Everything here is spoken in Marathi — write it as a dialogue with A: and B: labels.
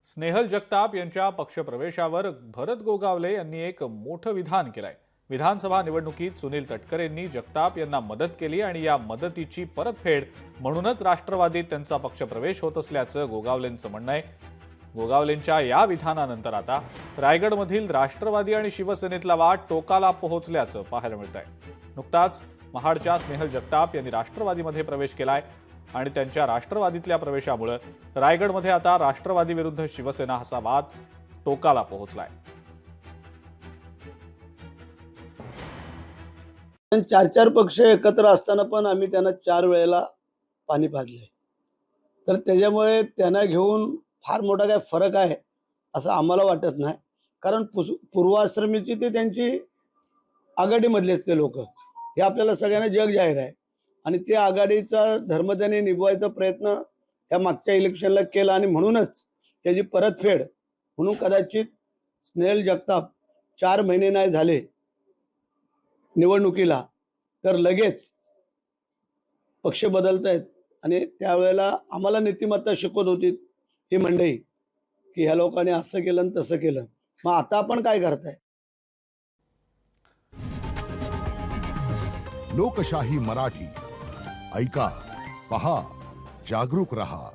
A: स्नेहल जगताप यांच्या पक्षप्रवेशावर भरत गोगावले यांनी एक मोठं विधान केलंय। विधानसभा निवडणुकीत सुनील तटकरेंनी जगताप यांना मदत केली आणि या मदतीची परतफेड म्हणूनच राष्ट्रवादीत त्यांचा पक्षप्रवेश होत असल्याचं गोगावलेंचं म्हणणं आहे। गोगावलेंच्या या विधानानंतर आता रायगडमधील राष्ट्रवादी आणि शिवसेनेतला वाद टोकाला पोहोचल्याचं पाहायला मिळतंय। नुकताच महाडच्या स्नेहल जगताप यांनी राष्ट्रवादीमध्ये प्रवेश केलाय आणि त्यांच्या राष्ट्रवादीतल्या प्रवेशामुळे रायगडमध्ये आता राष्ट्रवादी विरुद्ध शिवसेना असा वाद टोकाला पोहोचलाय।
B: चार चार पक्ष एकत्र असताना पण आम्ही त्यांना 4 वेळेला पाणी पाजले, तर त्याच्यामुळे त्यांना घेऊन फार मोठा काय फरक आहे असं आम्हाला वाटत नाही। कारण पूर्वाश्रमीची ते त्यांची आघाडीमधलेच ते लोक हे आपल्याला सगळ्यांना जग जाहीर आहे आणि ते आघाडीचा धर्म त्यांनी निभवायचा प्रयत्न या मागच्या इलेक्शनला केला आणि म्हणूनच त्याची परतफेड म्हणून कदाचित स्नेहल जगताप 4 महिने नाही झाले निवडणुकीला तर लगेच पक्ष बदलतायत आणि त्यावेळेला आम्हाला नीतिमत्ता शिकवत होती ही मंडळी की ह्या लोकांनी असं केलं आणि तसं केलं। मग आता आपण काय करताय?
C: लोकशाही मराठी ऐका, पहा, जागरूक रहा।